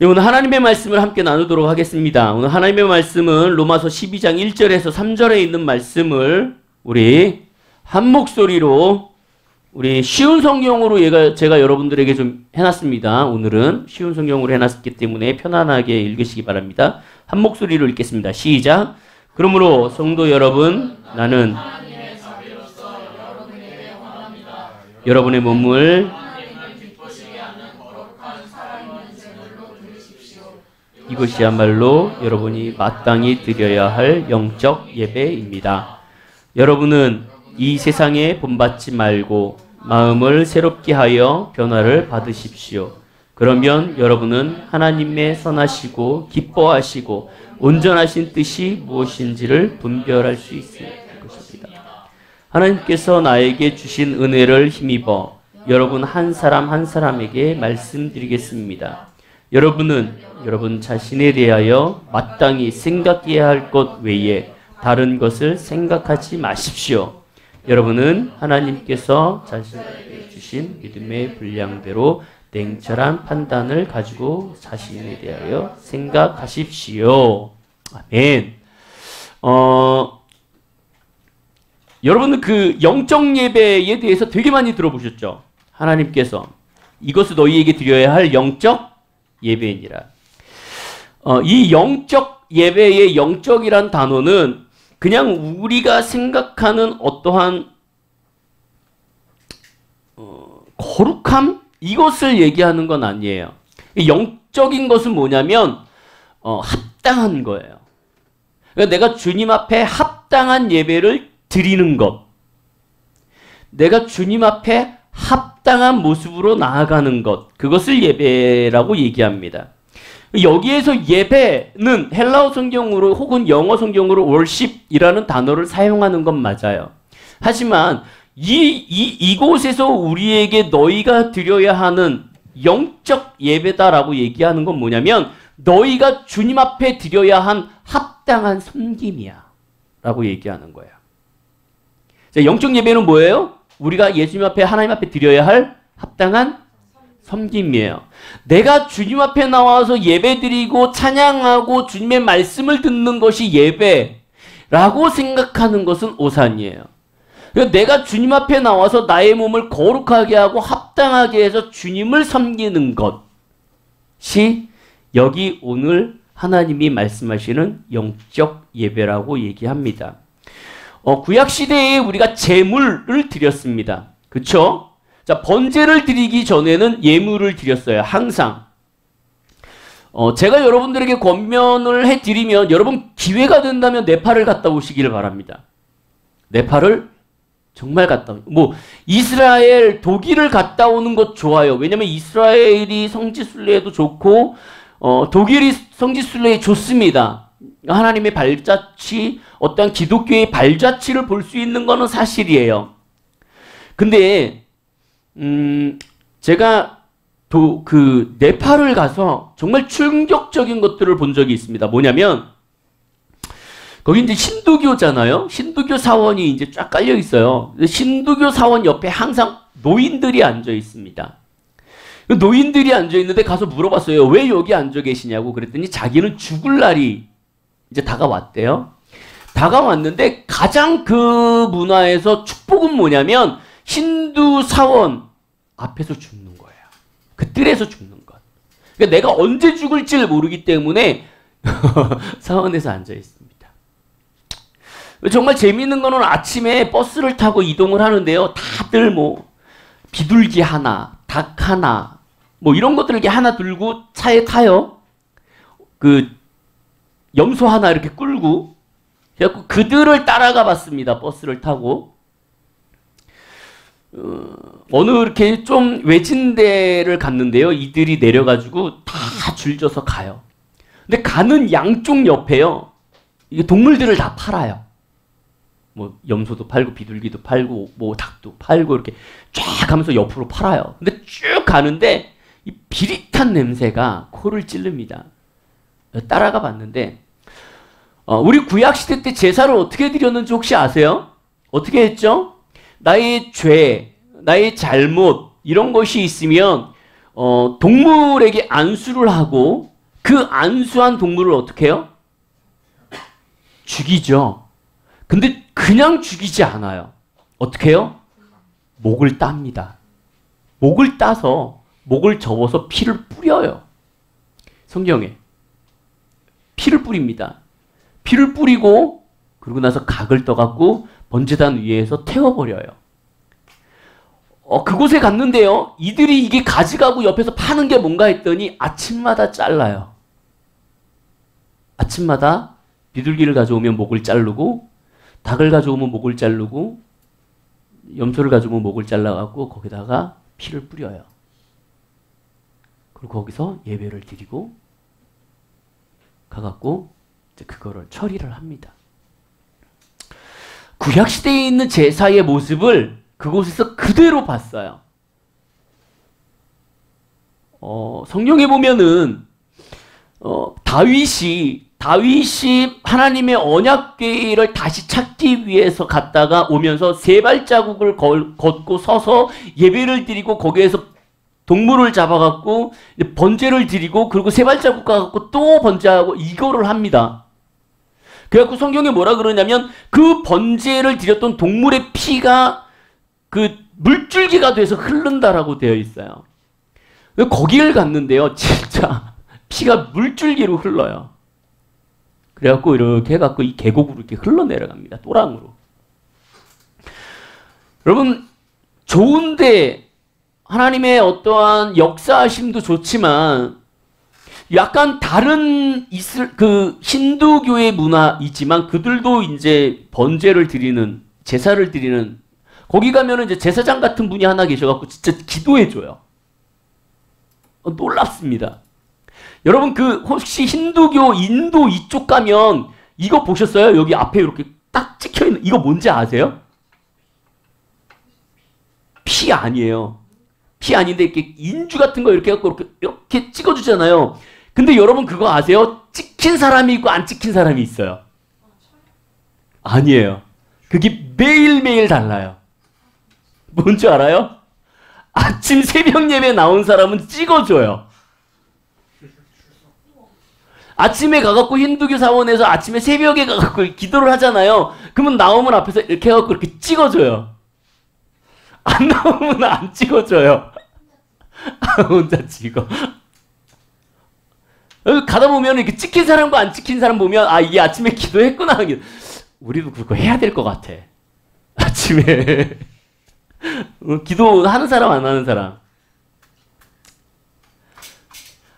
오늘 하나님의 말씀을 함께 나누도록 하겠습니다. 오늘 하나님의 말씀은 로마서 12장 1절에서 3절에 있는 말씀을 우리 한 목소리로 우리 쉬운 성경으로 제가 여러분들에게 좀 해놨습니다. 오늘은 쉬운 성경으로 해놨기 때문에 편안하게 읽으시기 바랍니다. 한 목소리로 읽겠습니다. 시작. 그러므로 성도 여러분, 나는 여러분의 몸을 이것이야말로 여러분이 마땅히 드려야 할 영적 예배입니다. 여러분은 이 세상에 본받지 말고 마음을 새롭게 하여 변화를 받으십시오. 그러면 여러분은 하나님의 선하시고 기뻐하시고 온전하신 뜻이 무엇인지를 분별할 수 있을 것입니다. 하나님께서 나에게 주신 은혜를 힘입어 여러분 한 사람 한 사람에게 말씀드리겠습니다. 여러분은 여러분 자신에 대하여 마땅히 생각해야 할 것 외에 다른 것을 생각하지 마십시오. 여러분은 하나님께서 자신에게 주신 믿음의 분량대로 냉철한 판단을 가지고 자신에 대하여 생각하십시오. 아멘. 여러분은 그 영적 예배에 대해서 되게 많이 들어보셨죠? 하나님께서 이것을 너희에게 드려야 할 영적 예배이니라. 이 영적 예배의 영적이란 단어는 그냥 우리가 생각하는 어떠한 거룩함? 이것을 얘기하는 건 아니에요. 영적인 것은 뭐냐면 합당한 거예요. 그러니까 내가 주님 앞에 합당한 예배를 드리는 것. 내가 주님 앞에 합당한 모습으로 나아가는 것. 그것을 예배라고 얘기합니다. 여기에서 예배는 헬라어 성경으로 혹은 영어 성경으로 worship이라는 단어를 사용하는 건 맞아요. 하지만 이곳에서 우리에게 너희가 드려야 하는 영적 예배다라고 얘기하는 건 뭐냐면 너희가 주님 앞에 드려야 한 합당한 섬김이야 라고 얘기하는 거예요. 자, 영적 예배는 뭐예요? 우리가 예수님 앞에 하나님 앞에 드려야 할 합당한 섬김이에요. 내가 주님 앞에 나와서 예배드리고 찬양하고 주님의 말씀을 듣는 것이 예배라고 생각하는 것은 오산이에요. 그러니까 내가 주님 앞에 나와서 나의 몸을 거룩하게 하고 합당하게 해서 주님을 섬기는 것이 여기 오늘 하나님이 말씀하시는 영적 예배라고 얘기합니다. 구약시대에 우리가 제물을 드렸습니다. 그쵸? 자, 번제를 드리기 전에는 예물을 드렸어요. 항상. 제가 여러분들에게 권면을 해드리면 여러분 기회가 된다면 네팔을 갔다 오시기를 바랍니다. 네팔을 정말 갔다 오세요. 이스라엘, 독일을 갔다 오는 것 좋아요. 왜냐면 이스라엘이 성지순례에도 좋고 독일이 성지순례에 좋습니다. 하나님의 발자취, 어떤 기독교의 발자취를 볼 수 있는 것은 사실이에요. 근데 제가 네팔을 가서 정말 충격적인 것들을 본 적이 있습니다. 뭐냐면 거기 이제 신두교잖아요. 신두교 사원이 이제 쫙 깔려 있어요. 신두교 사원 옆에 항상 노인들이 앉아 있습니다. 노인들이 앉아 있는데 가서 물어봤어요. 왜 여기 앉아 계시냐고. 그랬더니 자기는 죽을 날이 이제 다가왔대요. 다가왔는데 가장 그 문화에서 축복은 뭐냐면 신두 사원 앞에서 죽는 거예요. 그 뜰에서 죽는 것. 그러니까 내가 언제 죽을지를 모르기 때문에 사원에서 앉아 있습니다. 정말 재미있는 거는 아침에 버스를 타고 이동을 하는데요. 다들 비둘기 하나, 닭 하나, 이런 것들을 이렇게 하나 들고 차에 타요. 염소 하나 이렇게 끌고. 그래갖고 그들을 따라가 봤습니다. 버스를 타고. 어느 이렇게 좀 외진 데를 갔는데요. 이들이 내려가지고 다 줄져서 가요. 근데 가는 양쪽 옆에요. 이게 동물들을 다 팔아요. 염소도 팔고 비둘기도 팔고 닭도 팔고 이렇게 쫙 가면서 옆으로 팔아요. 근데 쭉 가는데 이 비릿한 냄새가 코를 찌릅니다. 따라가 봤는데 우리 구약시대 때 제사를 어떻게 드렸는지 혹시 아세요? 어떻게 했죠? 나의 죄, 나의 잘못 이런 것이 있으면 동물에게 안수를 하고 그 안수한 동물을 어떻게 해요? 죽이죠. 근데 그냥 죽이지 않아요. 어떻게 해요? 목을 땁니다. 목을 따서 목을 접어서 피를 뿌려요. 성경에 피를 뿌립니다. 피를 뿌리고 그러고 나서 각을 떠갖고 번제단 위에서 태워버려요. 그곳에 갔는데요. 이들이 이게 가져가고 옆에서 파는 게 뭔가 했더니 아침마다 잘라요. 아침마다 비둘기를 가져오면 목을 자르고 닭을 가져오면 목을 자르고 염소를 가져오면 목을 잘라갖고 거기다가 피를 뿌려요. 그리고 거기서 예배를 드리고 가갖고 이제 그거를 처리를 합니다. 구약시대에 있는 제사의 모습을 그곳에서 그대로 봤어요. 성경에 보면은 다윗이 하나님의 언약궤를 다시 찾기 위해서 갔다가 오면서 세 발자국을 걷고 서서 예배를 드리고 거기에서 동물을 잡아갖고 번제를 드리고 그리고 세 발자국 가갖고 또 번제하고 이거를 합니다. 그래갖고 성경에 뭐라 그러냐면 그 번제를 드렸던 동물의 피가 그 물줄기가 돼서 흐른다라고 되어 있어요. 거기를 갔는데요. 진짜 피가 물줄기로 흘러요. 그래갖고 이렇게 해갖고 이 계곡으로 이렇게 흘러내려갑니다. 또랑으로. 여러분, 좋은데 하나님의 어떠한 역사하심도 좋지만 약간 다른 힌두교의 문화이지만 그들도 이제 번제를 드리는, 제사를 드리는, 거기 가면은 이제 제사장 같은 분이 하나 계셔갖고 진짜 기도해줘요. 놀랍습니다. 여러분, 혹시 힌두교, 인도 이쪽 가면 이거 보셨어요? 여기 앞에 이렇게 딱 찍혀있는, 이거 뭔지 아세요? 피 아니에요. 피 아닌데 이렇게 인주 같은 거 이렇게 해갖고 이렇게 찍어주잖아요. 근데 여러분 그거 아세요? 찍힌 사람이 있고 안 찍힌 사람이 있어요. 아니에요. 그게 매일매일 달라요. 뭔지 알아요? 아침 새벽 예배 나온 사람은 찍어줘요. 아침에 가갖고 힌두교 사원에서 아침에 새벽에 가갖고 기도를 하잖아요. 그러면 나오면 앞에서 이렇게 해갖고 이렇게 찍어줘요. 안 나오면 안 찍어줘요. 혼자 찍어. 가다 보면 이렇게 찍힌 사람과 안 찍힌 사람 보면 아 이게 아침에 기도했구나. 우리도 그거 해야 될 것 같아. 아침에 기도하는 사람 안 하는 사람.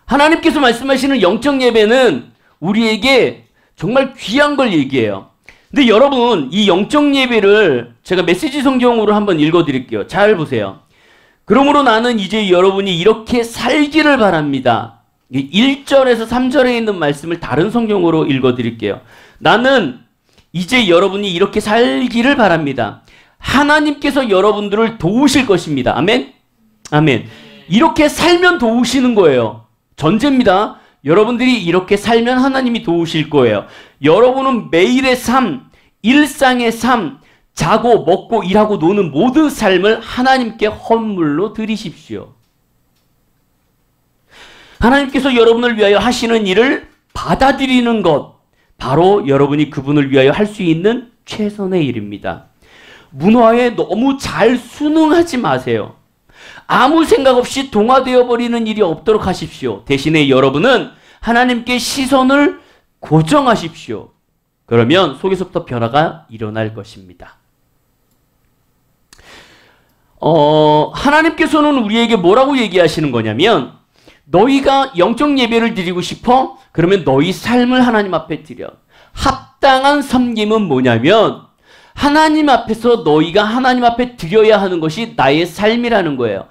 하나님께서 말씀하시는 영적 예배는 우리에게 정말 귀한 걸 얘기해요. 근데 여러분 이 영적 예배를 제가 메시지 성경으로 한번 읽어드릴게요. 잘 보세요. 그러므로 나는 이제 여러분이 이렇게 살기를 바랍니다. 1절에서 3절에 있는 말씀을 다른 성경으로 읽어드릴게요. 나는 이제 여러분이 이렇게 살기를 바랍니다. 하나님께서 여러분들을 도우실 것입니다. 아멘? 아멘. 이렇게 살면 도우시는 거예요. 전제입니다. 여러분들이 이렇게 살면 하나님이 도우실 거예요. 여러분은 매일의 삶, 일상의 삶, 자고 먹고 일하고 노는 모든 삶을 하나님께 헌물로 드리십시오. 하나님께서 여러분을 위하여 하시는 일을 받아들이는 것, 바로 여러분이 그분을 위하여 할 수 있는 최선의 일입니다. 문화에 너무 잘 순응하지 마세요. 아무 생각 없이 동화되어 버리는 일이 없도록 하십시오. 대신에 여러분은 하나님께 시선을 고정하십시오. 그러면 속에서부터 변화가 일어날 것입니다. 하나님께서는 우리에게 뭐라고 얘기하시는 거냐면 너희가 영적 예배를 드리고 싶어? 그러면 너희 삶을 하나님 앞에 드려. 합당한 섬김은 뭐냐면 하나님 앞에서 너희가 하나님 앞에 드려야 하는 것이 나의 삶이라는 거예요.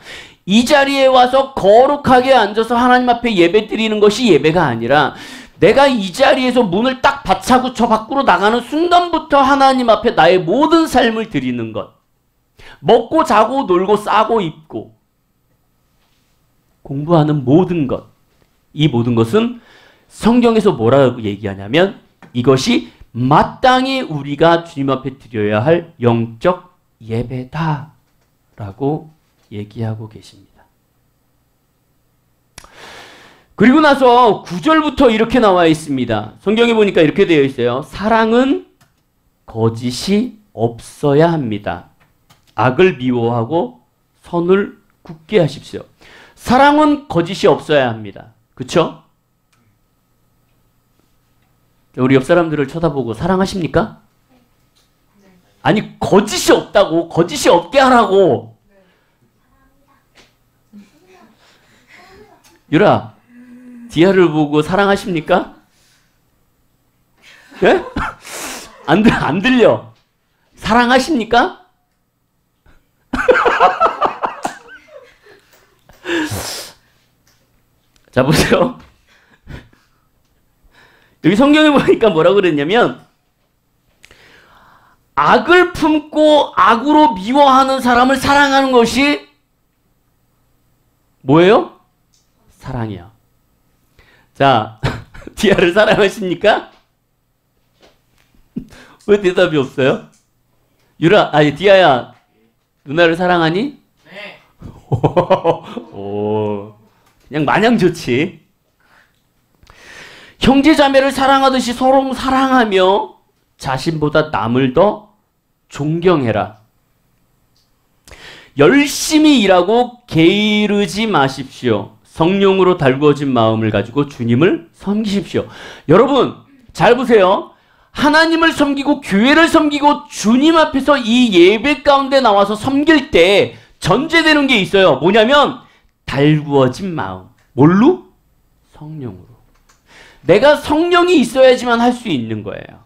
이 자리에 와서 거룩하게 앉아서 하나님 앞에 예배 드리는 것이 예배가 아니라 내가 이 자리에서 문을 딱 받차고 저 밖으로 나가는 순간부터 하나님 앞에 나의 모든 삶을 드리는 것. 먹고 자고 놀고 싸고 입고 공부하는 모든 것. 이 모든 것은 성경에서 뭐라고 얘기하냐면 이것이 마땅히 우리가 주님 앞에 드려야 할 영적 예배다라고 얘기하고 계십니다. 그리고 나서 9절부터 이렇게 나와 있습니다. 성경에 보니까 이렇게 되어 있어요. 사랑은 거짓이 없어야 합니다. 악을 미워하고 선을 굳게 하십시오. 사랑은 거짓이 없어야 합니다. 그쵸? 우리 옆 사람들을 쳐다보고 사랑하십니까? 아니, 거짓이 없다고. 거짓이 없게 하라고. 유라, 디아를 보고 사랑하십니까? 예? 안 들려. 사랑하십니까? 자, 보세요. 여기 성경에 보니까 뭐라고 그랬냐면, 악을 품고 악으로 미워하는 사람을 사랑하는 것이 뭐예요? 사랑이야. 자, 디아를 사랑하십니까? 왜 대답이 없어요? 유라, 아니, 디아야, 누나를 사랑하니? 네. 오, 그냥 마냥 좋지. 형제 자매를 사랑하듯이 서로 사랑하며 자신보다 남을 더 존경해라. 열심히 일하고 게으르지 마십시오. 성령으로 달구어진 마음을 가지고 주님을 섬기십시오. 여러분, 잘 보세요. 하나님을 섬기고 교회를 섬기고 주님 앞에서 이 예배 가운데 나와서 섬길 때 전제되는 게 있어요. 뭐냐면 달구어진 마음. 뭘로? 성령으로. 내가 성령이 있어야지만 할 수 있는 거예요.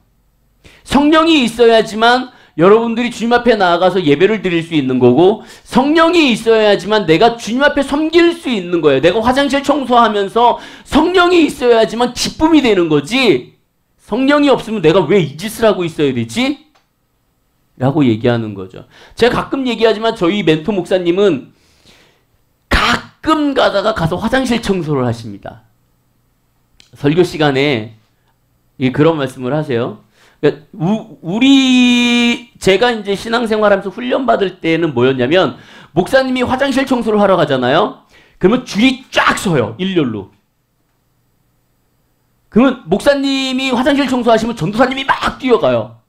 성령이 있어야지만 여러분들이 주님 앞에 나아가서 예배를 드릴 수 있는 거고, 성령이 있어야지만 내가 주님 앞에 섬길 수 있는 거예요. 내가 화장실 청소하면서 성령이 있어야지만 기쁨이 되는 거지, 성령이 없으면 내가 왜 이 짓을 하고 있어야 되지? 라고 얘기하는 거죠. 제가 가끔 얘기하지만 저희 멘토 목사님은 가끔 가다가 화장실 청소를 하십니다. 설교 시간에 그런 말씀을 하세요. 그러니까 제가 이제 신앙생활하면서 훈련 받을 때는 뭐였냐면, 목사님이 화장실 청소를 하러 가잖아요. 그러면 줄이 쫙 서요, 일렬로. 그러면 목사님이 화장실 청소하시면 전도사님이 막 뛰어가요.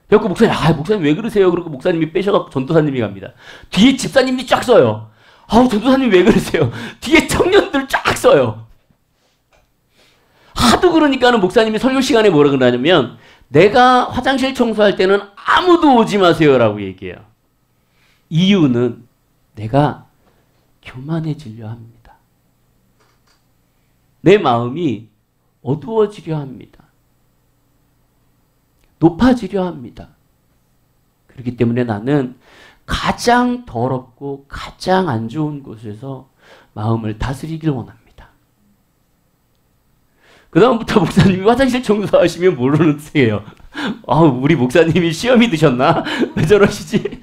그래서 목사님 왜 그러세요? 그러고 목사님이 빼셔갖고 전도사님이 갑니다. 뒤에 집사님이 쫙 서요. 전도사님 왜 그러세요? 뒤에 청년들 쫙 서요. 하도 그러니까는 목사님이 설교 시간에 뭐라 그러냐면, 내가 화장실 청소할 때는 아무도 오지 마세요라고 얘기해요. 이유는 내가 교만해지려 합니다. 내 마음이 어두워지려 합니다. 높아지려 합니다. 그렇기 때문에 나는 가장 더럽고 가장 안 좋은 곳에서 마음을 다스리길 원합니다. 그 다음부터 목사님이 화장실 청소하시면 모르는 셈이에요. 우리 목사님이 시험이 드셨나? 왜 저러시지?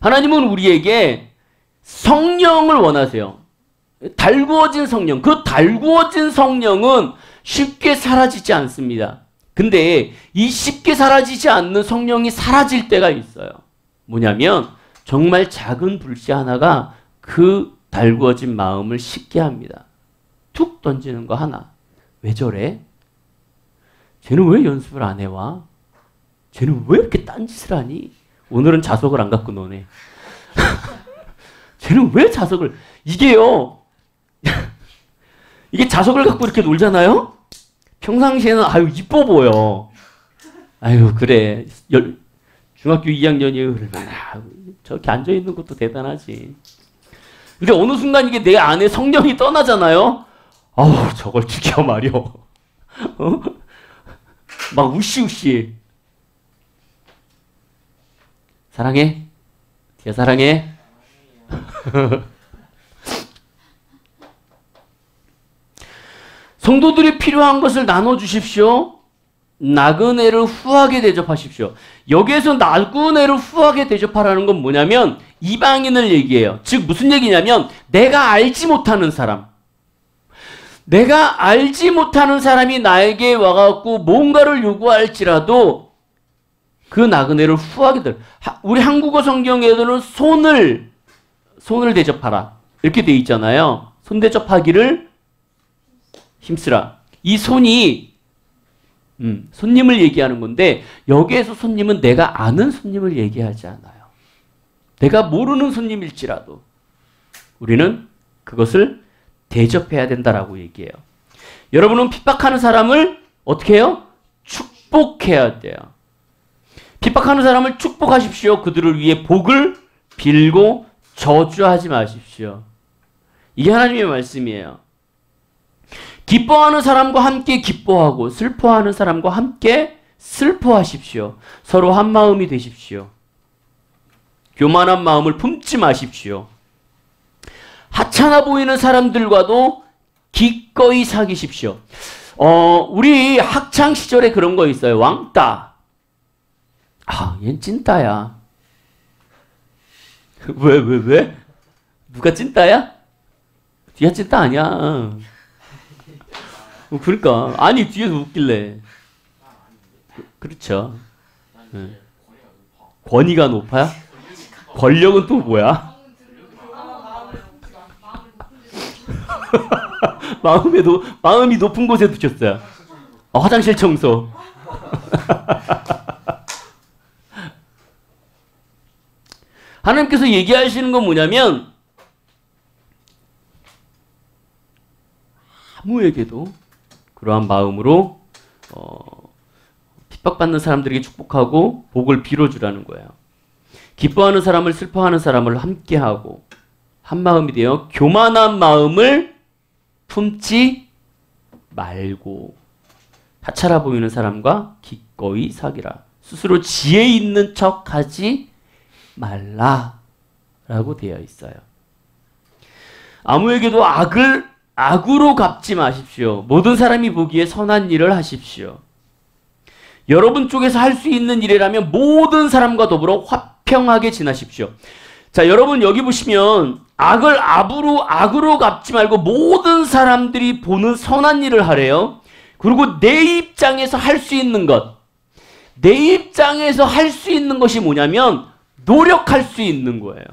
하나님은 우리에게 성령을 원하세요. 달구어진 성령. 그 달구어진 성령은 쉽게 사라지지 않습니다. 근데 이 쉽게 사라지지 않는 성령이 사라질 때가 있어요. 뭐냐면 정말 작은 불씨 하나가 그 달구어진 마음을 식게 합니다. 툭 던지는 거 하나. 왜 저래? 쟤는 왜 연습을 안 해와? 쟤는 왜 이렇게 딴짓을 하니? 오늘은 자석을 안 갖고 노네. 쟤는 왜 자석을... 이게요. 이게 자석을 갖고 이렇게 놀잖아요? 평상시에는 이뻐 보여. 그래. 중학교 2학년이에요. 그러면 저렇게 앉아있는 것도 대단하지. 근데 어느 순간 이게 내 안에 성령이 떠나잖아요? 저걸 죽여 말이오. 막 우시우시. 사랑해? 디아 사랑해? 성도들이 필요한 것을 나눠주십시오. 나그네를 후하게 대접하십시오. 여기에서 나그네를 후하게 대접하라는 건 뭐냐면 이방인을 얘기해요. 즉 무슨 얘기냐면 내가 알지 못하는 사람. 내가 알지 못하는 사람이 나에게 와갖고 뭔가를 요구할지라도 그 나그네를 후하게 우리 한국어 성경에서는 손을 대접하라. 이렇게 돼 있잖아요. 손 대접하기를 힘쓰라. 이 손이 손님을 얘기하는 건데 여기에서 손님은 내가 아는 손님을 얘기하지 않아요. 내가 모르는 손님일지라도 우리는 그것을 대접해야 된다라고 얘기해요. 여러분은 핍박하는 사람을 어떻게 해요? 축복해야 돼요. 핍박하는 사람을 축복하십시오. 그들을 위해 복을 빌고 저주하지 마십시오. 이게 하나님의 말씀이에요. 기뻐하는 사람과 함께 기뻐하고 슬퍼하는 사람과 함께 슬퍼하십시오. 서로 한 마음이 되십시오. 교만한 마음을 품지 마십시오. 하찮아 보이는 사람들과도 기꺼이 사귀십시오. 우리 학창 시절에 그런 거 있어요. 왕따. 얜 찐따야. 왜? 누가 찐따야? 뒤가 찐따 아니야. 그러니까 아니 뒤에서 웃길래. 그렇죠. 네. 권위가 높아요? 권력은 또 뭐야? 마음이 높은 곳에 두셨어요. 화장실 청소. 하나님께서 얘기하시는 건 뭐냐면 아무에게도 그러한 마음으로 핍박받는 사람들에게 축복하고 복을 빌어주라는 거예요. 기뻐하는 사람을 슬퍼하는 사람을 함께하고 한 마음이 되어 교만한 마음을 품지 말고 하찮아 보이는 사람과 기꺼이 사귀라. 스스로 지혜 있는 척하지 말라라고 되어 있어요. 아무에게도 악으로 갚지 마십시오. 모든 사람이 보기에 선한 일을 하십시오. 여러분 쪽에서 할 수 있는 일이라면 모든 사람과 더불어 화평하게 지나십시오. 자, 여러분 여기 보시면 악을 악으로 갚지 말고 모든 사람들이 보는 선한 일을 하래요. 그리고 내 입장에서 할 수 있는 것. 내 입장에서 할 수 있는 것이 뭐냐면 노력할 수 있는 거예요.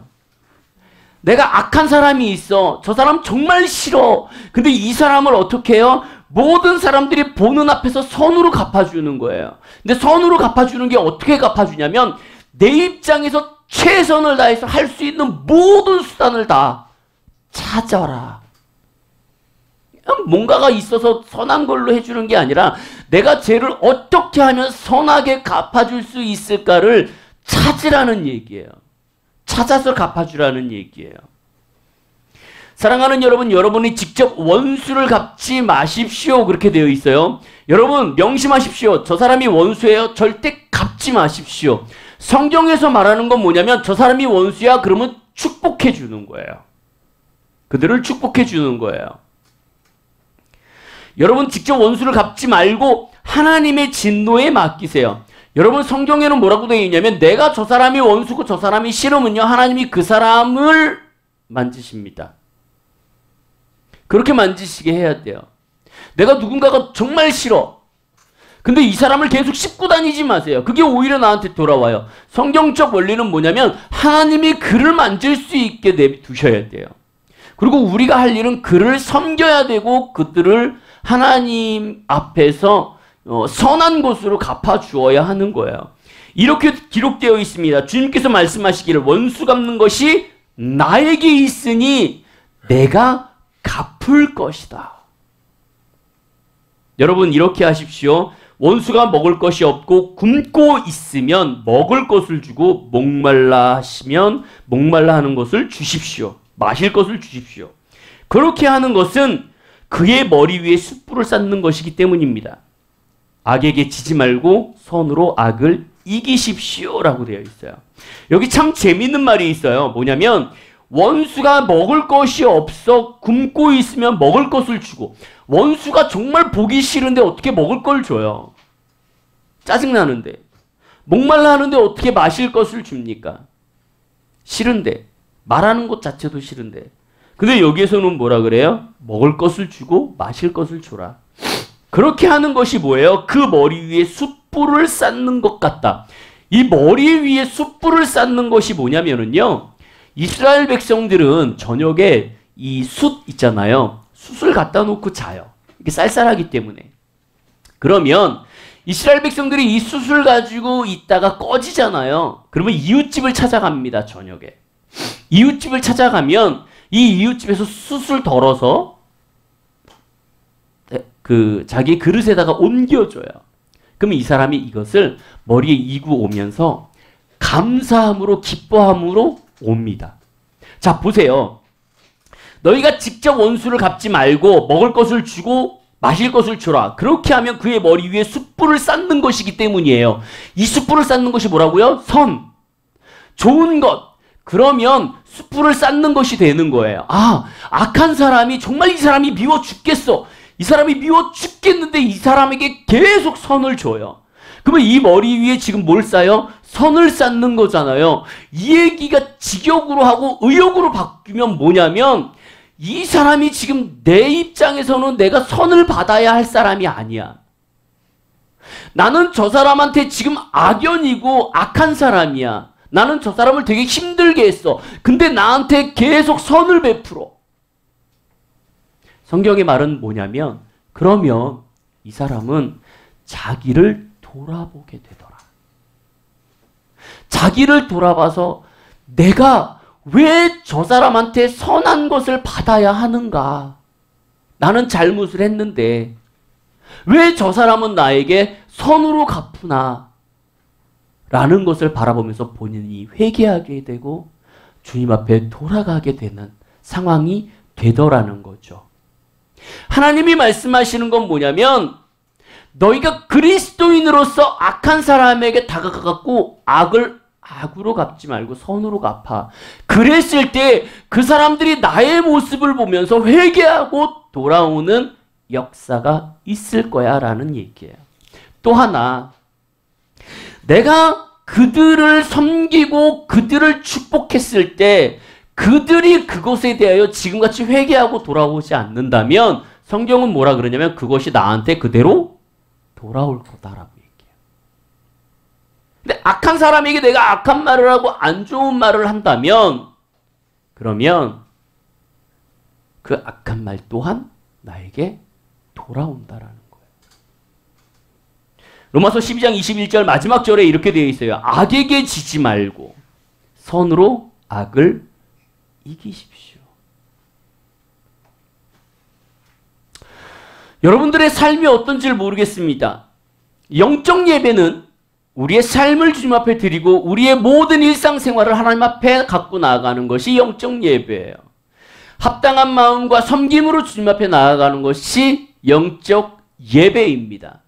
내가 악한 사람이 있어. 저 사람 정말 싫어. 근데 이 사람을 어떻게 해요? 모든 사람들이 보는 앞에서 선으로 갚아주는 거예요. 근데 선으로 갚아주는 게 어떻게 갚아주냐면 내 입장에서 최선을 다해서 할 수 있는 모든 수단을 다 찾아라. 뭔가가 있어서 선한 걸로 해주는 게 아니라 내가 쟤를 어떻게 하면 선하게 갚아줄 수 있을까를 찾으라는 얘기예요. 찾아서 갚아주라는 얘기예요. 사랑하는 여러분, 여러분이 직접 원수를 갚지 마십시오. 그렇게 되어 있어요. 여러분 명심하십시오. 저 사람이 원수예요. 절대 갚지 마십시오. 성경에서 말하는 건 뭐냐면 저 사람이 원수야 그러면 축복해 주는 거예요. 그들을 축복해 주는 거예요. 여러분 직접 원수를 갚지 말고 하나님의 진노에 맡기세요. 여러분 성경에는 뭐라고 되어 있냐면 내가 저 사람이 원수고 저 사람이 싫으면요 하나님이 그 사람을 만지십니다. 그렇게 만지시게 해야 돼요. 내가 누군가가 정말 싫어. 근데 이 사람을 계속 씹고 다니지 마세요. 그게 오히려 나한테 돌아와요. 성경적 원리는 뭐냐면 하나님이 그를 만질 수 있게 내두셔야 돼요. 그리고 우리가 할 일은 그를 섬겨야 되고 그들을 하나님 앞에서 선한 것으로 갚아주어야 하는 거예요. 이렇게 기록되어 있습니다. 주님께서 말씀하시기를 원수 갚는 것이 나에게 있으니 내가 갚을 것이다. 여러분 이렇게 하십시오. 원수가 먹을 것이 없고 굶고 있으면 먹을 것을 주고 목말라 하시면 목말라 하는 것을 주십시오. 마실 것을 주십시오. 그렇게 하는 것은 그의 머리 위에 숯불을 쌓는 것이기 때문입니다. 악에게 지지 말고 선으로 악을 이기십시오 라고 되어 있어요. 여기 참 재밌는 말이 있어요. 뭐냐면 원수가 먹을 것이 없어 굶고 있으면 먹을 것을 주고 원수가 정말 보기 싫은데 어떻게 먹을 걸 줘요. 짜증나는데 목말라 하는데 어떻게 마실 것을 줍니까? 싫은데 말하는 것 자체도 싫은데 근데 여기에서는 뭐라 그래요? 먹을 것을 주고 마실 것을 줘라. 그렇게 하는 것이 뭐예요? 그 머리 위에 숯불을 쌓는 것 같다. 이 머리 위에 숯불을 쌓는 것이 뭐냐면은요. 이스라엘 백성들은 저녁에 이 숯 있잖아요. 숯을 갖다 놓고 자요. 이게 쌀쌀하기 때문에. 그러면 이스라엘 백성들이 이 숯을 가지고 있다가 꺼지잖아요. 그러면 이웃집을 찾아갑니다. 저녁에. 이웃집을 찾아가면 이 이웃집에서 숯을 덜어서 자기 그릇에다가 옮겨줘요. 그러면 이 사람이 이것을 머리에 이고 오면서 감사함으로 기뻐함으로 옵니다. 자, 보세요. 너희가 직접 원수를 갚지 말고 먹을 것을 주고 마실 것을 주라. 그렇게 하면 그의 머리 위에 숯불을 쌓는 것이기 때문이에요. 이 숯불을 쌓는 것이 뭐라고요? 선. 좋은 것. 그러면 숯불을 쌓는 것이 되는 거예요. 아, 악한 사람이 정말 이 사람이 미워 죽겠어. 이 사람이 미워 죽겠는데 이 사람에게 계속 선을 줘요. 그러면 이 머리 위에 지금 뭘 쌓여? 선을 쌓는 거잖아요. 이 얘기가 직역으로 하고 의역으로 바뀌면 뭐냐면 이 사람이 지금 내 입장에서는 내가 선을 받아야 할 사람이 아니야. 나는 저 사람한테 지금 악연이고 악한 사람이야. 나는 저 사람을 되게 힘들게 했어. 근데 나한테 계속 선을 베풀어. 성경의 말은 뭐냐면 그러면 이 사람은 자기를 돌아보게 되더라. 자기를 돌아봐서 내가 왜 저 사람한테 선한 것을 받아야 하는가? 나는 잘못을 했는데 왜 저 사람은 나에게 선으로 갚으나? 라는 것을 바라보면서 본인이 회개하게 되고 주님 앞에 돌아가게 되는 상황이 되더라는 거죠. 하나님이 말씀하시는 건 뭐냐면 너희가 그리스도인으로서 악한 사람에게 다가가갖고 악으로 갚지 말고 선으로 갚아. 그랬을 때 그 사람들이 나의 모습을 보면서 회개하고 돌아오는 역사가 있을 거야 라는 얘기예요. 또 하나, 내가 그들을 섬기고 그들을 축복했을 때 그들이 그것에 대하여 지금같이 회개하고 돌아오지 않는다면 성경은 뭐라 그러냐면 그것이 나한테 그대로 돌아올 거다라고 얘기해요. 근데 악한 사람에게 내가 악한 말을 하고 안 좋은 말을 한다면 그러면 그 악한 말 또한 나에게 돌아온다라는 거예요. 로마서 12장 21절 마지막 절에 이렇게 되어 있어요. 악에게 지지 말고 선으로 악을 이기십시오. 여러분들의 삶이 어떤지를 모르겠습니다. 영적 예배는 우리의 삶을 주님 앞에 드리고 우리의 모든 일상생활을 하나님 앞에 갖고 나아가는 것이 영적 예배예요. 합당한 마음과 섬김으로 주님 앞에 나아가는 것이 영적 예배입니다.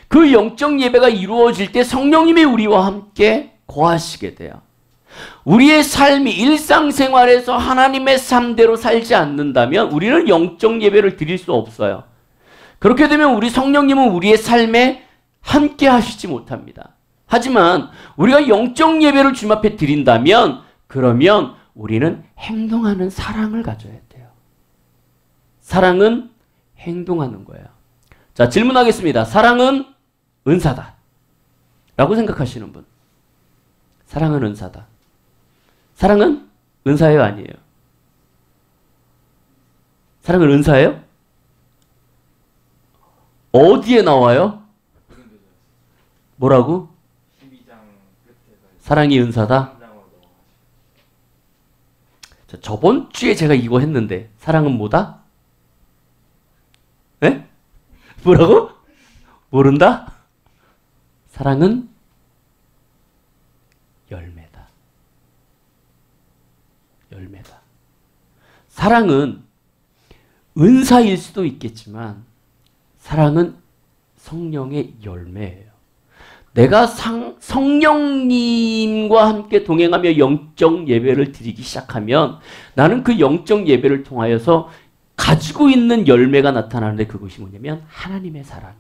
그 영적 예배가 이루어질 때 성령님이 우리와 함께 거하시게 돼요. 우리의 삶이 일상생활에서 하나님의 삶대로 살지 않는다면 우리는 영적 예배를 드릴 수 없어요. 그렇게 되면 우리 성령님은 우리의 삶에 함께 하시지 못합니다. 하지만 우리가 영적 예배를 주님 앞에 드린다면 그러면 우리는 행동하는 사랑을 가져야 돼요. 사랑은 행동하는 거예요. 자, 질문하겠습니다. 사랑은 은사다 라고 생각하시는 분. 사랑은 은사다. 사랑은 은사예요, 아니에요? 사랑은 은사예요? 어디에 나와요? 뭐라고? 사랑이 은사다? 자, 저번 주에 제가 이거 했는데 사랑은 뭐다? 네? 뭐라고? 모른다? 사랑은 열매다. 열매다. 사랑은 은사일 수도 있겠지만 사랑은 성령의 열매예요. 내가 성령님과 함께 동행하며 영적 예배를 드리기 시작하면 나는 그 영적 예배를 통하여서 가지고 있는 열매가 나타나는데 그것이 뭐냐면 하나님의 사랑.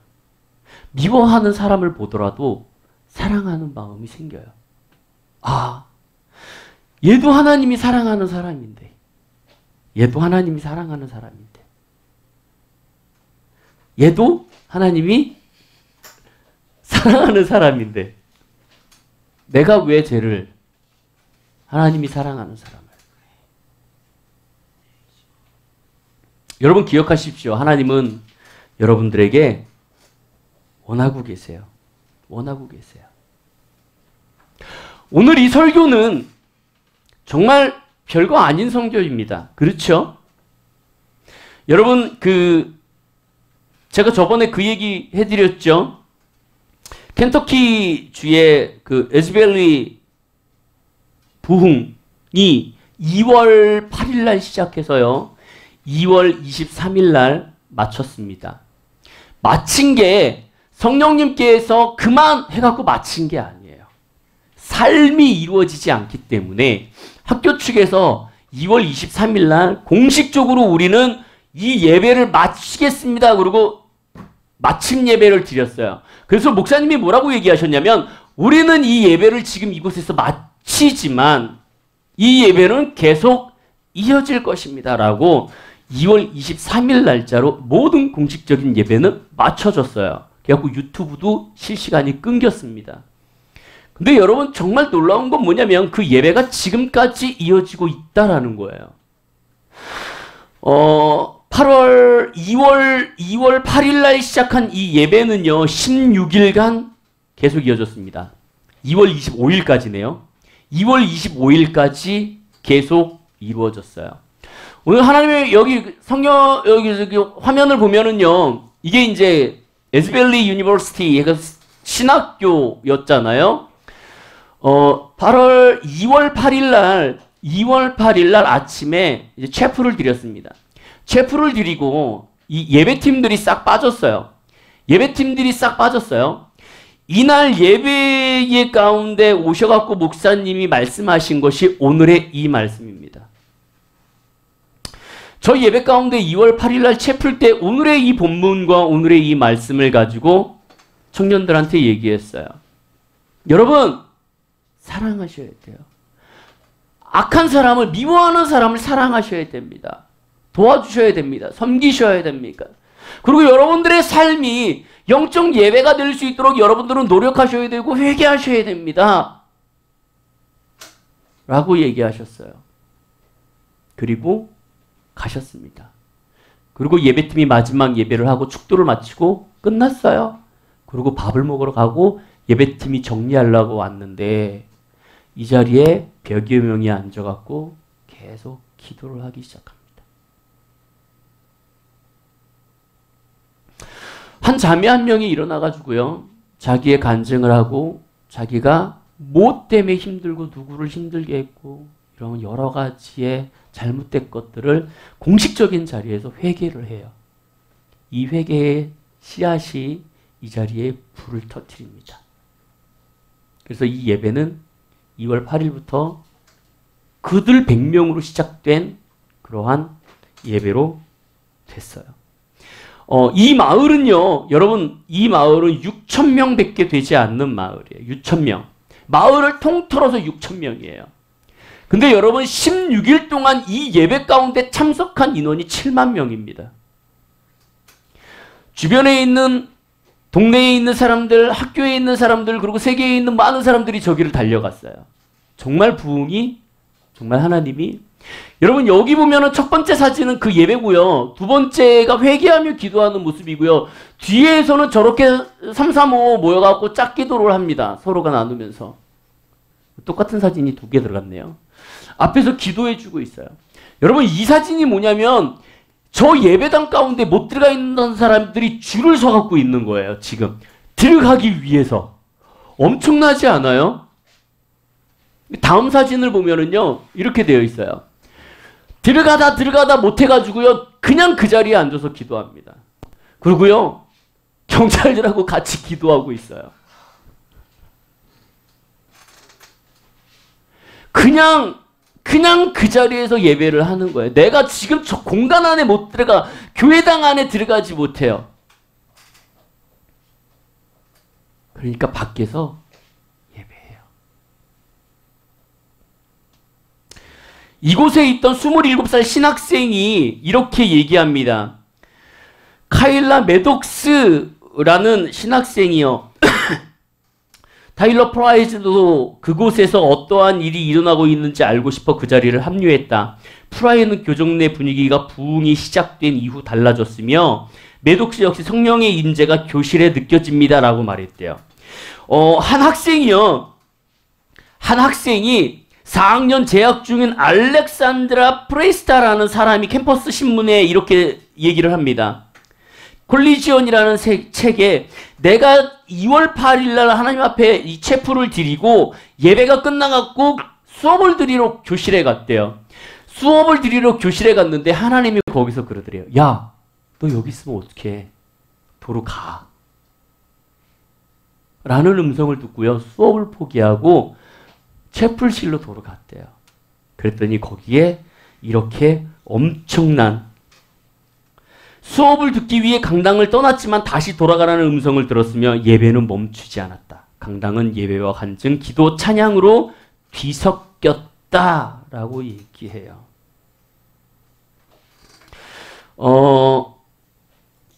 미워하는 사람을 보더라도 사랑하는 마음이 생겨요. 아, 얘도 하나님이 사랑하는 사람인데 얘도 하나님이 사랑하는 사람인데 얘도 하나님이 사랑하는 사람인데 내가 왜 쟤를 하나님이 사랑하는 사람을 여러분 기억하십시오. 하나님은 여러분들에게 원하고 계세요. 원하고 계세요. 오늘 이 설교는 정말 별거 아닌 성교입니다. 그렇죠? 여러분 제가 저번에 그 얘기 해드렸죠. 켄터키 주의 에즈벨리 부흥이 2월 8일 날 시작해서요. 2월 23일 날 마쳤습니다. 마친 게 성령님께서 그만 해갖고 마친 게 아니에요. 삶이 이루어지지 않기 때문에 학교 측에서 2월 23일 날 공식적으로 우리는 이 예배를 마치겠습니다. 그리고 마침 예배를 드렸어요. 그래서 목사님이 뭐라고 얘기하셨냐면 우리는 이 예배를 지금 이곳에서 마치지만 이 예배는 계속 이어질 것입니다. 라고 2월 23일 날짜로 모든 공식적인 예배는 마쳐졌어요. 그래갖고 유튜브도 실시간이 끊겼습니다. 근데 여러분 정말 놀라운 건 뭐냐면 그 예배가 지금까지 이어지고 있다라는 거예요. 2월 8일 날 시작한 이 예배는요. 16일간 계속 이어졌습니다. 2월 25일까지네요. 2월 25일까지 계속 이루어졌어요. 오늘 하나님의 여기 여기 화면을 보면은요. 이게 이제 에즈벨리 유니버시티 신학교였잖아요. 2월 8일 날 아침에 이제 체프를 드렸습니다. 체프를 드리고 이 예배팀들이 싹 빠졌어요. 이날 예배의 가운데 오셔갖고 목사님이 말씀하신 것이 오늘의 이 말씀입니다. 저희 예배 가운데 2월 8일 날 체풀 때 오늘의 이 본문과 오늘의 이 말씀을 가지고 청년들한테 얘기했어요. 여러분, 사랑하셔야 돼요. 악한 사람을, 미워하는 사람을 사랑하셔야 됩니다. 도와주셔야 됩니다. 섬기셔야 됩니까? 그리고 여러분들의 삶이 영적 예배가 될 수 있도록 여러분들은 노력하셔야 되고 회개하셔야 됩니다. 라고 얘기하셨어요. 그리고 가셨습니다. 그리고 예배팀이 마지막 예배를 하고 축도를 마치고 끝났어요. 그리고 밥을 먹으러 가고 예배팀이 정리하려고 왔는데 이 자리에 100여 명이 앉아갖고 계속 기도를 하기 시작합니다. 한 자매 한 명이 일어나가지고요. 자기의 간증을 하고 자기가 뭐 때문에 힘들고 누구를 힘들게 했고 이런 여러 가지의 잘못된 것들을 공식적인 자리에서 회개를 해요. 이 회개의 씨앗이 이 자리에 불을 터뜨립니다. 그래서 이 예배는 2월 8일부터 그들 100명으로 시작된 그러한 예배로 됐어요. 이 마을은요, 여러분, 이 마을은 6,000명밖에 되지 않는 마을이에요. 6,000명. 마을을 통틀어서 6,000명이에요. 근데 여러분, 16일 동안 이 예배 가운데 참석한 인원이 7만 명입니다. 주변에 있는, 동네에 있는 사람들, 학교에 있는 사람들, 그리고 세계에 있는 많은 사람들이 저기를 달려갔어요. 정말 부흥이, 정말 하나님이. 여러분, 여기 보면은 첫 번째 사진은 그 예배고요. 두 번째가 회개하며 기도하는 모습이고요. 뒤에서는 저렇게 3, 4, 5 모여갖고 짝기도를 합니다. 서로가 나누면서. 똑같은 사진이 2개 들어갔네요. 앞에서 기도해주고 있어요. 여러분, 이 사진이 뭐냐면 저 예배당 가운데 못 들어가 있는 사람들이 줄을 서갖고 있는 거예요. 지금 들어가기 위해서. 엄청나지 않아요? 다음 사진을 보면은요, 이렇게 되어 있어요. 들어가다 못해가지고요, 그냥 그 자리에 앉아서 기도합니다. 그리고요, 경찰들하고 같이 기도하고 있어요. 그냥 그 자리에서 예배를 하는 거예요. 내가 지금 저 공간 안에 못 들어가, 교회당 안에 들어가지 못해요. 그러니까 밖에서 예배해요. 이곳에 있던 27살 신학생이 이렇게 얘기합니다. 카일라 메독스라는 신학생이요. 타일러 프라이즈도 그곳에서 어떠한 일이 일어나고 있는지 알고 싶어 그 자리를 합류했다. 프라이는 교정 내 분위기가 부흥이 시작된 이후 달라졌으며 매독스 역시 성령의 임재가 교실에 느껴집니다라고 말했대요. 한 학생이 4학년 재학 중인 알렉산드라 프레스타라는 사람이 캠퍼스 신문에 이렇게 얘기를 합니다. 콜리지언이라는 책에 내가 2월 8일 날 하나님 앞에 이 체프를 드리고 예배가 끝나갖고 수업을 드리러 교실에 갔대요. 수업을 드리러 교실에 갔는데 하나님이 거기서 그러더래요. 야, 너 여기 있으면 어떡해? 도로 가. 라는 음성을 듣고요. 수업을 포기하고 채플실로 도로 갔대요. 그랬더니 거기에 이렇게 엄청난 수업을 듣기 위해 강당을 떠났지만 다시 돌아가라는 음성을 들었으며 예배는 멈추지 않았다. 강당은 예배와 간증, 기도, 찬양으로 뒤섞였다라고 얘기해요.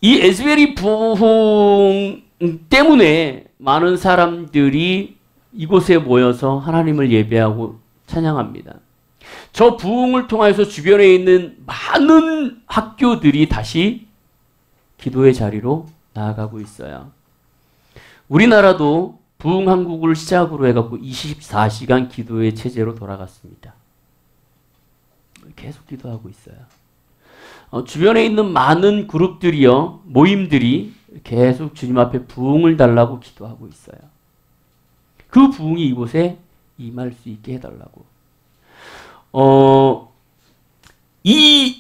이 에스베리 부흥 때문에 많은 사람들이 이곳에 모여서 하나님을 예배하고 찬양합니다. 저 부흥을 통해서 주변에 있는 많은 학교들이 다시 기도의 자리로 나아가고 있어요. 우리나라도 부흥 한국을 시작으로 해갖고 24시간 기도의 체제로 돌아갔습니다. 계속 기도하고 있어요. 주변에 있는 많은 그룹들이요, 모임들이 계속 주님 앞에 부흥을 달라고 기도하고 있어요. 그 부흥이 이곳에 임할 수 있게 해달라고. 이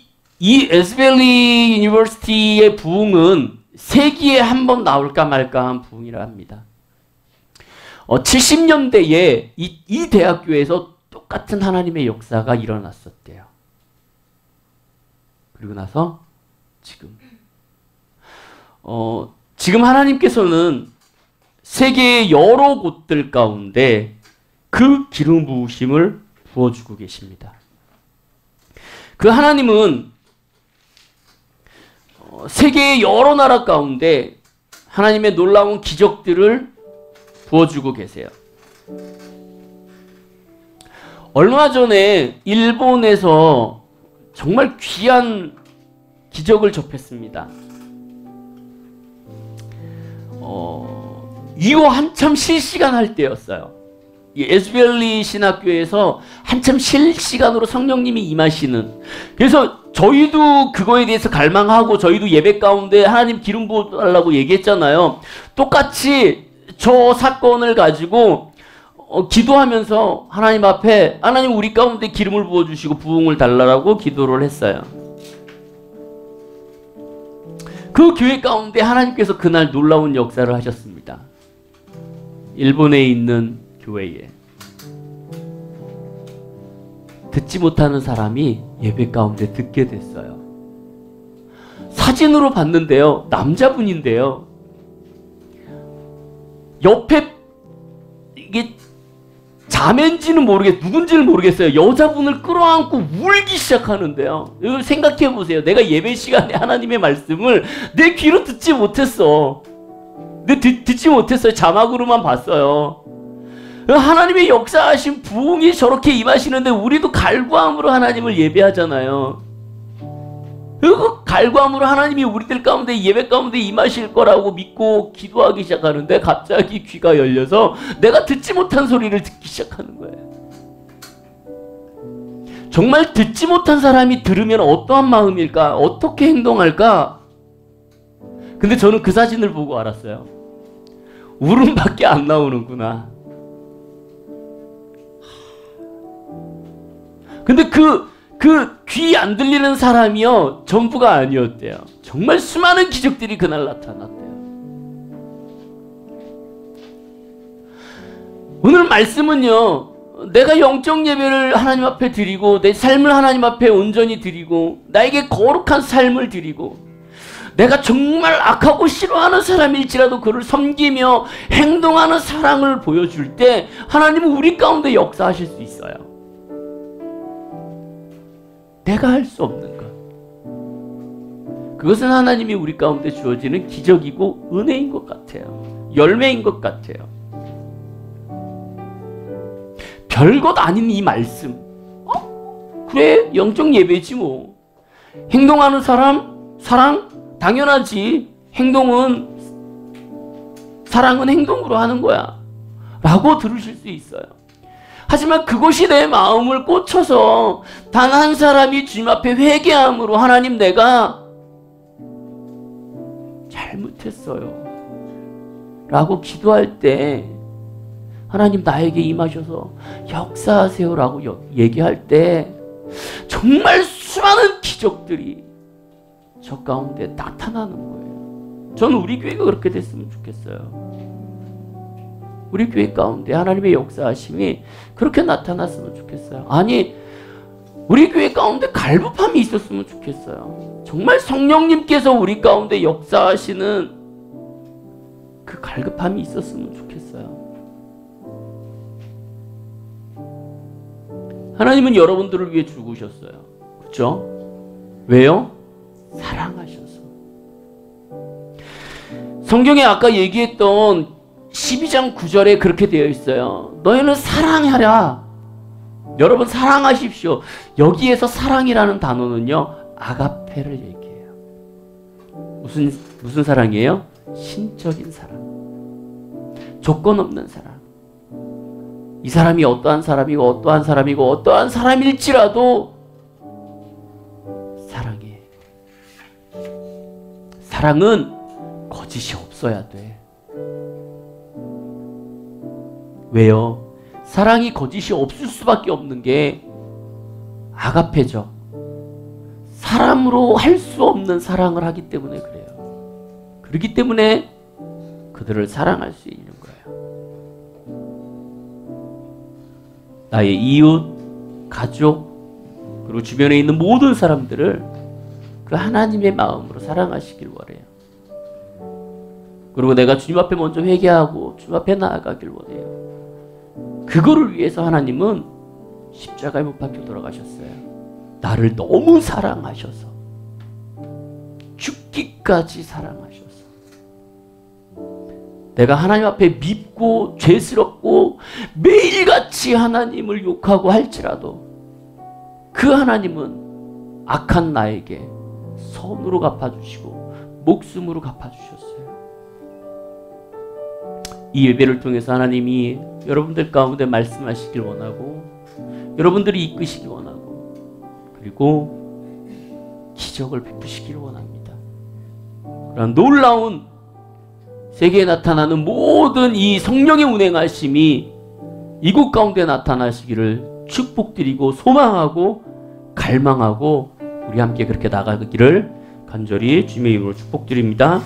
에스벨리 유니버시티의 부흥은 세기에 한 번 나올까 말까 한 부흥이라 합니다. 70년대에 이 대학교에서 똑같은 하나님의 역사가 일어났었대요. 그리고 나서 지금 하나님께서는 세계의 여러 곳들 가운데 그 기름 부으심을 부어주고 계십니다. 그 하나님은 세계의 여러 나라 가운데 하나님의 놀라운 기적들을 부어주고 계세요. 얼마 전에 일본에서 정말 귀한 기적을 접했습니다. 이거 한참 실시간 할 때였어요. 이 에스벨리 신학교에서 한참 실시간으로 성령님이 임하시는, 그래서 저희도 그거에 대해서 갈망하고 저희도 예배 가운데 하나님 기름 부어달라고 얘기했잖아요. 똑같이 저 사건을 가지고 기도하면서 하나님 앞에 하나님 우리 가운데 기름을 부어주시고 부흥을 달라고 기도를 했어요. 그 교회 가운데 하나님께서 그날 놀라운 역사를 하셨습니다. 일본에 있는 교회에 듣지 못하는 사람이 예배 가운데 듣게 됐어요. 사진으로 봤는데요, 남자분인데요, 옆에 이게 자매인지는 누군지는 모르겠어요. 여자분을 끌어안고 울기 시작하는데요. 이걸 생각해 보세요. 내가 예배 시간에 하나님의 말씀을 내 귀로 듣지 못했어. 듣지 못했어요. 자막으로만 봤어요. 하나님의 역사하신 부흥이 저렇게 임하시는데 우리도 갈구함으로 하나님을 예배하잖아요. 그 갈구함으로 하나님이 우리들 가운데 예배 가운데 임하실 거라고 믿고 기도하기 시작하는데 갑자기 귀가 열려서 내가 듣지 못한 소리를 듣기 시작하는 거예요. 정말 듣지 못한 사람이 들으면 어떠한 마음일까? 어떻게 행동할까? 근데 저는 그 사진을 보고 알았어요. 울음밖에 안 나오는구나. 근데 그 귀 안 들리는 사람이요, 전부가 아니었대요. 정말 수많은 기적들이 그날 나타났대요. 오늘 말씀은요, 내가 영적 예배를 하나님 앞에 드리고 내 삶을 하나님 앞에 온전히 드리고 나에게 거룩한 삶을 드리고 내가 정말 악하고 싫어하는 사람일지라도 그를 섬기며 행동하는 사랑을 보여줄 때 하나님은 우리 가운데 역사하실 수 있어요. 내가 할 수 없는 것. 그것은 하나님이 우리 가운데 주어지는 기적이고 은혜인 것 같아요. 열매인 것 같아요. 별것 아닌 이 말씀. 그래, 영적 예배지 뭐. 행동하는 사람, 사랑? 당연하지. 사랑은 행동으로 하는 거야. 라고 들으실 수 있어요. 하지만 그것이 내 마음을 꽂혀서 단 한 사람이 주님 앞에 회개함으로 하나님 내가 잘못했어요. 라고 기도할 때 하나님 나에게 임하셔서 역사하세요 라고 얘기할 때 정말 수많은 기적들이 저 가운데 나타나는 거예요. 저는 우리 교회가 그렇게 됐으면 좋겠어요. 우리 교회 가운데 하나님의 역사하심이 그렇게 나타났으면 좋겠어요. 아니, 우리 교회 가운데 갈급함이 있었으면 좋겠어요. 정말 성령님께서 우리 가운데 역사하시는 그 갈급함이 있었으면 좋겠어요. 하나님은 여러분들을 위해 죽으셨어요. 그렇죠? 왜요? 사랑하셔서. 성경에 아까 얘기했던 12장 9절에 그렇게 되어 있어요. 너희는 사랑하라. 여러분 사랑하십시오. 여기에서 사랑이라는 단어는요, 아가페를 얘기해요. 무슨 사랑이에요? 신적인 사랑. 조건 없는 사랑. 이 사람이 어떠한 사람이고 어떠한 사람일지라도 사랑해. 사랑은 거짓이 없어야 돼. 왜요? 사랑이 거짓이 없을 수밖에 없는 게 아가페죠. 사람으로 할 수 없는 사랑을 하기 때문에 그래요. 그렇기 때문에 그들을 사랑할 수 있는 거예요. 나의 이웃, 가족, 그리고 주변에 있는 모든 사람들을 그 하나님의 마음으로 사랑하시길 원해요. 그리고 내가 주님 앞에 먼저 회개하고 주님 앞에 나아가길 원해요. 그거를 위해서 하나님은 십자가에 못 박혀 돌아가셨어요. 나를 너무 사랑하셔서, 죽기까지 사랑하셔서. 내가 하나님 앞에 밉고 죄스럽고 매일같이 하나님을 욕하고 할지라도 그 하나님은 악한 나에게 선으로 갚아주시고 목숨으로 갚아주셨어요. 이 예배를 통해서 하나님이 여러분들 가운데 말씀하시길 원하고, 여러분들이 이끄시길 원하고, 그리고 기적을 베푸시길 원합니다. 그런 놀라운 세계에 나타나는 모든 이 성령의 운행하심이 이곳 가운데 나타나시기를 축복드리고 소망하고 갈망하고 우리 함께 그렇게 나가기를 간절히 주님의 이름으로 축복드립니다.